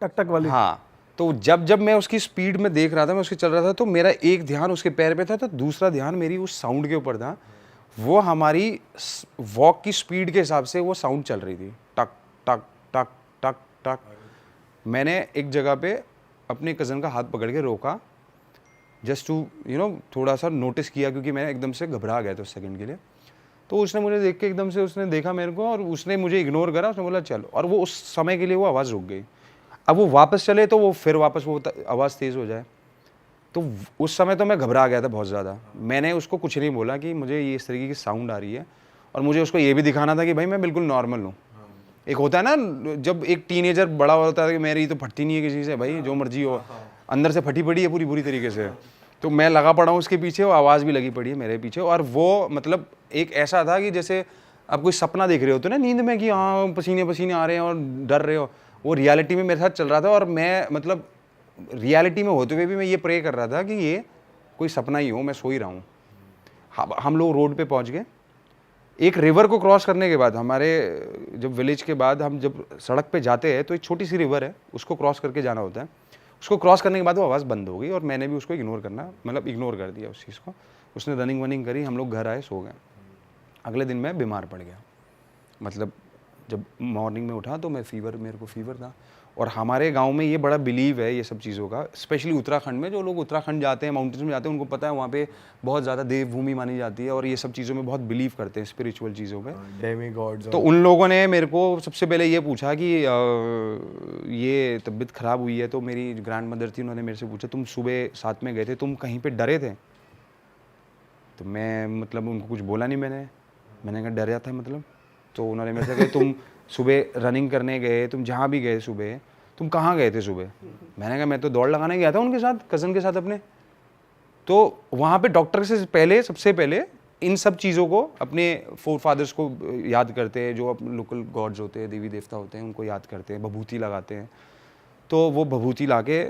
टक टक वाली। हाँ। तो जब जब मैं उसकी स्पीड में देख रहा था, मैं उसके चल रहा था, तो मेरा एक ध्यान उसके पैर पे था, तो दूसरा ध्यान मेरी उस साउंड के ऊपर था। वो हमारी वॉक की स्पीड के हिसाब से वो साउंड चल रही थी, टक टक टक टक टक। मैंने एक जगह पे अपने कज़न का हाथ पकड़ के रोका, जस्ट टू थोड़ा सा नोटिस किया, क्योंकि मैं एकदम से घबरा गया था उस सेकंड के लिए। तो उसने मुझे देख के एकदम से उसने देखा मेरे को और उसने मुझे इग्नोर करा, उसने बोला चलो, और वो उस समय के लिए वो आवाज़ रुक गई। अब वो वापस चले तो वो फिर वापस वो आवाज़ तेज़ हो जाए। तो उस समय तो मैं घबरा गया था बहुत ज़्यादा। मैंने उसको कुछ नहीं बोला कि मुझे ये इस तरीके की साउंड आ रही है, और मुझे उसको ये भी दिखाना था कि भाई मैं बिल्कुल नॉर्मल हूँ। एक होता है ना जब एक टीनेजर बड़ा होता है कि मेरी तो फटती नहीं है किसी से, भाई जो मर्जी हो, अंदर से फटी पड़ी है पूरी बुरी तरीके से। तो मैं लगा पड़ा हूँ उसके पीछे, वो आवाज़ भी लगी पड़ी है मेरे पीछे। और वो मतलब एक ऐसा था कि जैसे आप कोई सपना देख रहे हो तो ना नींद में कि हाँ पसीने पसीने आ रहे हैं और डर रहे हो, वो रियलिटी में मेरे साथ चल रहा था। और मैं मतलब रियलिटी में होते हुए भी मैं ये प्रे कर रहा था कि ये कोई सपना ही हो, मैं सो ही रहा हूँ। हम लोग रोड पे पहुँच गए। एक रिवर को क्रॉस करने के बाद, हमारे जब विलेज के बाद हम जब सड़क पे जाते हैं तो एक छोटी सी रिवर है, उसको क्रॉस करके जाना होता है। उसको क्रॉस करने के बाद वो आवाज़ बंद हो गई और मैंने भी उसको इग्नोर कर दिया उस चीज़ को। उसने रनिंग वनिंग करी, हम लोग घर आए, सो गए। अगले दिन मैं बीमार पड़ गया, मतलब जब मॉर्निंग में उठा तो मेरे को फीवर था। और हमारे गांव में ये बड़ा बिलीव है ये सब चीज़ों का, स्पेशली उत्तराखंड में। जो लोग उत्तराखंड जाते हैं, माउंटेन्स में जाते हैं, उनको पता है वहाँ पे बहुत ज़्यादा देवभूमि मानी जाती है और ये सब चीज़ों में बहुत बिलीव करते हैं, स्पिरिचुअल चीज़ों में, डेमी गॉड्स। तो उन लोगों ने मेरे को सबसे पहले ये पूछा कि ये तबीयत ख़राब हुई है। तो मेरी ग्रैंड मदर थी, उन्होंने मेरे से पूछा तुम सुबह साथ में गए थे, तुम कहीं पर डरे थे? तो मैं मतलब उनको कुछ बोला नहीं, मैंने कहा डरा था मतलब। तो उन्होंने मेरे से कहा तुम सुबह रनिंग करने गए, तुम जहाँ भी गए सुबह, तुम कहाँ गए थे सुबह? मैंने कहा मैं तो दौड़ लगाने गया था उनके साथ, कज़न के साथ अपने। तो वहाँ पे डॉक्टर से पहले सबसे पहले इन सब चीज़ों को, अपने फोर फादर्स को याद करते हैं, जो अपने लोकल गॉड्स होते हैं, देवी देवता होते हैं, उनको याद करते हैं, भभूति लगाते हैं। तो वो भभूति ला के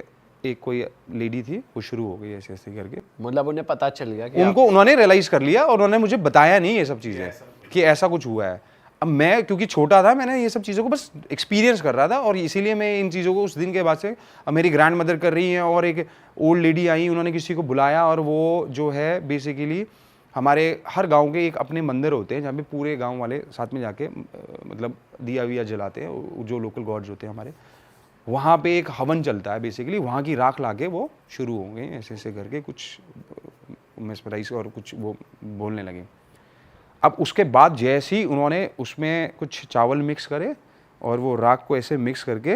एक कोई लेडी थी, वो शुरू हो गई ऐसे ऐसे करके। मतलब उन्हें पता चल गया कि उन्होंने रियलाइज़ कर लिया और उन्होंने मुझे बताया नहीं ये सब चीज़ें कि ऐसा कुछ हुआ है। अब मैं क्योंकि छोटा था, मैंने ये सब चीज़ों को बस एक्सपीरियंस कर रहा था और इसीलिए मैं इन चीज़ों को उस दिन के बाद से, अब मेरी ग्रैंड मदर कर रही हैं और एक ओल्ड लेडी आई, उन्होंने किसी को बुलाया और वो जो है बेसिकली हमारे हर गांव के एक अपने मंदिर होते हैं जहाँ पे पूरे गांव वाले साथ में जाके मतलब दिया विया जलाते हैं, जो लोकल गॉड्स होते हैं हमारे, वहाँ पे एक हवन चलता है बेसिकली, वहाँ की राख लाके वो शुरू हो गए ऐसे ऐसे करके कुछ मेस्मराइज और कुछ वो बोलने लगे। अब उसके बाद जैसे ही उन्होंने उसमें कुछ चावल मिक्स करे और वो राख को ऐसे मिक्स करके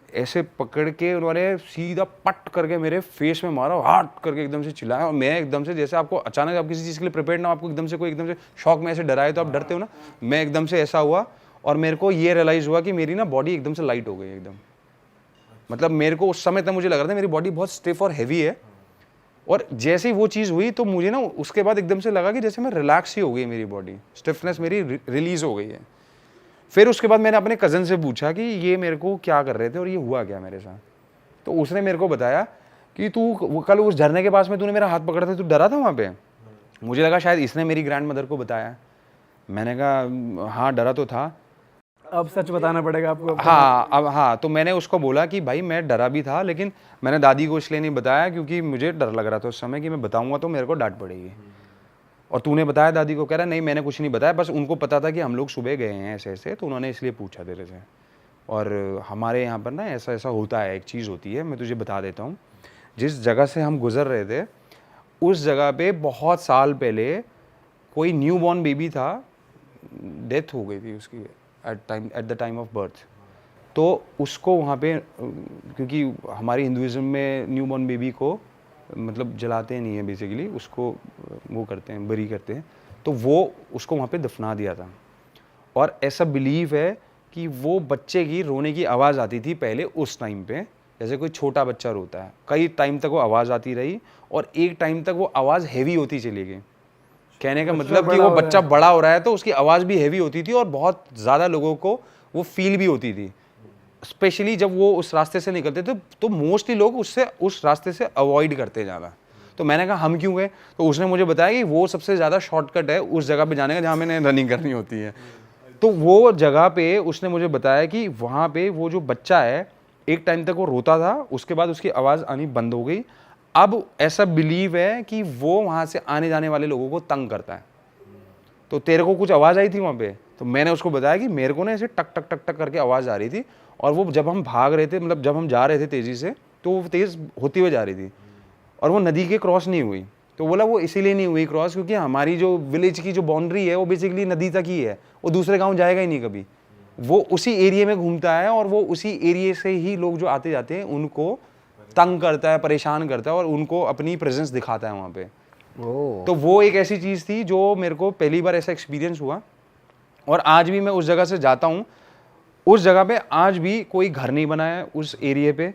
ऐसे पकड़ के उन्होंने सीधा पट करके मेरे फेस में मारा, हाट करके एकदम से चिल्लाया और मैं एकदम से, जैसे आपको अचानक आप किसी चीज़ के लिए प्रिपेयर ना, आपको एकदम से कोई एकदम से शॉक में ऐसे डराए तो आप डरते हो ना, मैं एकदम से ऐसा हुआ और मेरे को ये रियलाइज़ हुआ कि मेरी ना बॉडी एकदम से लाइट हो गई एकदम। मतलब मेरे को उस समय तक मुझे लग रहा था मेरी बॉडी बहुत स्टिफ और हैवी है, और जैसे ही वो चीज़ हुई तो मुझे ना उसके बाद एकदम से लगा कि जैसे मैं रिलैक्स ही हो गई, मेरी बॉडी स्टिफनेस मेरी रिलीज़ हो गई है। फिर उसके बाद मैंने अपने कज़न से पूछा कि ये मेरे को क्या कर रहे थे और ये हुआ क्या मेरे साथ, तो उसने मेरे को बताया कि तू कल उस झरने के पास में तूने मेरा हाथ पकड़ा था, तू डरा था वहाँ पे। मुझे लगा शायद इसने मेरी ग्रैंड मदर को बताया। मैंने कहा हाँ डरा तो था। अब सच बताना पड़ेगा आपको। हाँ अब हाँ, तो मैंने उसको बोला कि भाई मैं डरा भी था, लेकिन मैंने दादी को इसलिए नहीं बताया क्योंकि मुझे डर लग रहा था उस समय कि मैं बताऊंगा तो मेरे को डांट पड़ेगी। और तूने बताया दादी को? कह रहा नहीं मैंने कुछ नहीं बताया, बस उनको पता था कि हम लोग सुबह गए हैं ऐसे ऐसे, तो उन्होंने इसलिए पूछा तेरे से। और हमारे यहाँ पर ना ऐसा ऐसा होता है, एक चीज़ होती है, मैं तुझे बता देता हूँ। जिस जगह से हम गुजर रहे थे उस जगह पे बहुत साल पहले कोई न्यू बॉर्न बेबी था, डेथ हो गई थी उसकी at the time of birth. तो उसको वहाँ पे, क्योंकि हमारी हिंदुज़म में न्यू बॉर्न बेबी को मतलब जलाते नहीं है बेसिकली, उसको वो करते हैं, बरी करते हैं, तो वो उसको वहाँ पे दफना दिया था। और ऐसा बिलीव है कि वो बच्चे की रोने की आवाज़ आती थी पहले उस टाइम पे, जैसे कोई छोटा बच्चा रोता है, कई टाइम तक वो आवाज़ आती रही और एक टाइम तक वो आवाज़ हैवी होती चली गई। कहने का मतलब कि वो बच्चा बड़ा हो रहा है तो उसकी आवाज़ भी हैवी होती थी और बहुत ज़्यादा लोगों को वो फील भी होती थी, स्पेशली जब वो उस रास्ते से निकलते थे तो मोस्टली लोग उस रास्ते से अवॉइड करते जाना। तो मैंने कहा हम क्यों गए, तो उसने मुझे बताया कि वो सबसे ज़्यादा शॉर्टकट है उस जगह पे जाने का जहाँ मैंने रनिंग करनी होती है। तो वो जगह पे उसने मुझे बताया कि वहाँ पे वो जो बच्चा है एक टाइम तक वो रोता था, उसके बाद उसकी आवाज़ आनी बंद हो गई। अब ऐसा बिलीव है कि वो वहाँ से आने जाने वाले लोगों को तंग करता है। तो तेरे को कुछ आवाज़ आई थी वहाँ पे? तो मैंने उसको बताया कि मेरे को ना ऐसे टक टक टक टक करके आवाज़ आ रही थी, और वो जब हम भाग रहे थे, मतलब जब हम जा रहे थे तेज़ी से, तो वो तेज़ होती हुई जा रही थी और वो नदी के क्रॉस नहीं हुई। तो बोला वो इसीलिए नहीं हुई क्रॉस क्योंकि हमारी जो विलेज की जो बाउंड्री है वो बेसिकली नदी तक ही है, वो दूसरे गाँव जाएगा ही नहीं कभी, वो उसी एरिया में घूमता है और वो उसी एरिया से ही लोग जो आते जाते हैं उनको तंग करता है, परेशान करता है और उनको अपनी प्रेजेंस दिखाता है वहाँ पे। तो वो एक ऐसी चीज़ थी जो मेरे को पहली बार ऐसा एक्सपीरियंस हुआ। और आज भी मैं उस जगह से जाता हूँ, उस जगह पे आज भी कोई घर नहीं बना है उस एरिया पे,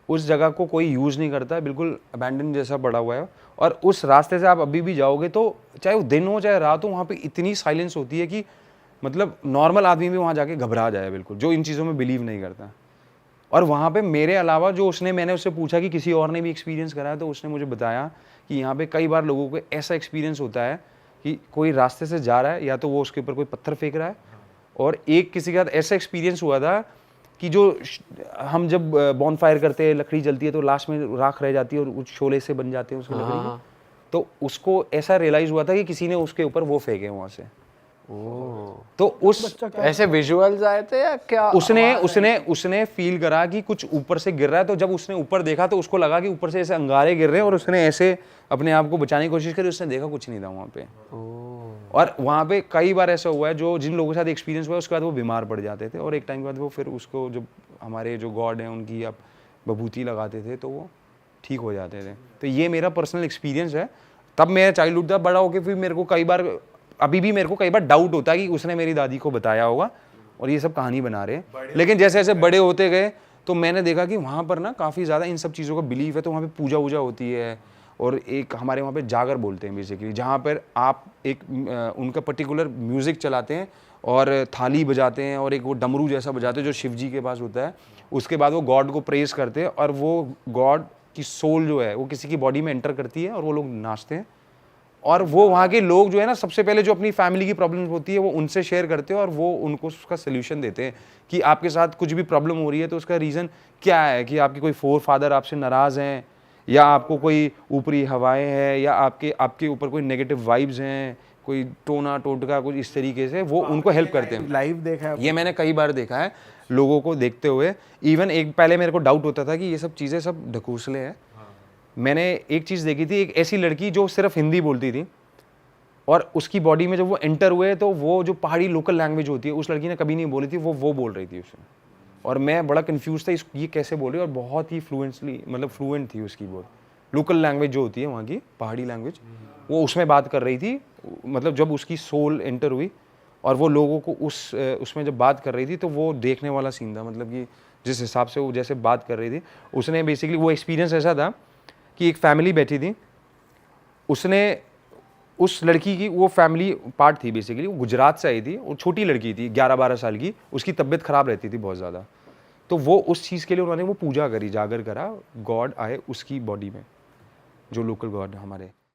उस जगह को कोई यूज़ नहीं करता है, बिल्कुल अबैंडन जैसा पड़ा हुआ है। और उस रास्ते से आप अभी भी जाओगे तो चाहे वो दिन हो चाहे रात हो, वहाँ पे इतनी साइलेंस होती है कि मतलब नॉर्मल आदमी भी वहाँ जाके घबरा जाए बिल्कुल, जो इन चीज़ों में बिलीव नहीं करता। और वहाँ पे मेरे अलावा जो मैंने उससे पूछा कि किसी और ने भी एक्सपीरियंस करा है, तो उसने मुझे बताया कि यहाँ पे कई बार लोगों को ऐसा एक्सपीरियंस होता है कि कोई रास्ते से जा रहा है या तो वो उसके ऊपर कोई पत्थर फेंक रहा है, और एक किसी के साथ ऐसा एक्सपीरियंस हुआ था कि जो हम जब बॉनफायर करते हैं, लकड़ी जलती है तो लास्ट में राख रह जाती है और कुछ शोले से बन जाते हैं उसकी लकड़ी के, तो उसको ऐसा रियलाइज़ हुआ था कि किसी ने उसके ऊपर वो फेंके वहाँ से। तो उस ऐसे विजुअल्स आए थे या क्या? उसने फील करा कि कुछ ऊपर से गिर रहा है, तो जब उसने ऊपर देखा तो उसको लगा कि ऊपर से ऐसे अंगारे गिर रहे हैं और उसने ऐसे अपने आप को बचाने की कोशिश करी, उसने देखा कुछ नहीं था वहाँ पे। और वहाँ पे कई बार ऐसा हुआ है जो जिन लोगों के साथ एक्सपीरियंस हुआ है उसके बाद वो बीमार पड़ जाते थे और एक टाइम के बाद वो फिर उसको जब हमारे जो गॉड हैं उनकी आप बभूति लगाते थे तो वो ठीक हो जाते थे। तो ये मेरा पर्सनल एक्सपीरियंस है। तब मेरा चाइल्डहुड था, बड़ा होकर फिर मेरे को कई बार, अभी भी मेरे को कई बार डाउट होता है कि उसने मेरी दादी को बताया होगा और ये सब कहानी बना रहे हैं। लेकिन जैसे जैसे बड़े होते गए तो मैंने देखा कि वहाँ पर ना काफ़ी ज़्यादा इन सब चीज़ों का बिलीव है, तो वहाँ पे पूजा वूजा होती है। और एक हमारे वहाँ पे जागर बोलते हैं बेसिकली, जहाँ पर आप एक उनका पर्टिकुलर म्यूज़िक चलाते हैं और थाली बजाते हैं और एक वो डमरू जैसा बजाते हैं जो शिव जी के पास होता है, उसके बाद वो गॉड को प्रेज करते हैं और वो गॉड की सोल जो है वो किसी की बॉडी में एंटर करती है और वो लोग नाचते हैं। और वो वहाँ के लोग जो है ना, सबसे पहले जो अपनी फैमिली की प्रॉब्लम होती है वो उनसे शेयर करते हैं और वो उनको उसका सोल्यूशन देते हैं कि आपके साथ कुछ भी प्रॉब्लम हो रही है तो उसका रीज़न क्या है, कि आपके कोई फोर फादर आपसे नाराज़ हैं, या आपको कोई ऊपरी हवाएं हैं, या आपके ऊपर कोई नेगेटिव वाइब्स हैं, कोई टोना टोटका कुछ इस तरीके से वो उनको हेल्प करते हैं। लाइव देखा है? ये मैंने कई बार देखा है लोगों को देखते हुए। इवन एक पहले मेरे को डाउट होता था कि ये सब चीज़ें सब ढकोसले हैं। मैंने एक चीज़ देखी थी, एक ऐसी लड़की जो सिर्फ हिंदी बोलती थी और उसकी बॉडी में जब वो एंटर हुए तो वो जो पहाड़ी लोकल लैंग्वेज होती है उस लड़की ने कभी नहीं बोली थी, वो बोल रही थी उसमें। और मैं बड़ा कंफ्यूज था ये कैसे बोल रही है, और बहुत ही फ्लुएंटली मतलब फ्लुएंट थी उसकी बोल। लोकल लैंग्वेज जो होती है वहाँ की पहाड़ी लैंग्वेज, वो उसमें बात कर रही थी। मतलब जब उसकी सोल एंटर हुई और वो लोगों को उसमें जब बात कर रही थी तो वो देखने वाला सीन था। मतलब कि जिस हिसाब से वो जैसे बात कर रही थी, उसने बेसिकली वो एक्सपीरियंस ऐसा था कि एक फैमिली बैठी थी, उसने उस लड़की की, वो फैमिली पार्ट थी बेसिकली, वो गुजरात से आई थी, वो छोटी लड़की थी 11-12 साल की, उसकी तबीयत ख़राब रहती थी बहुत ज़्यादा। तो वो उस चीज़ के लिए उन्होंने वो पूजा करी, जागर करा, गॉड आए उसकी बॉडी में, जो लोकल गॉड हमारे।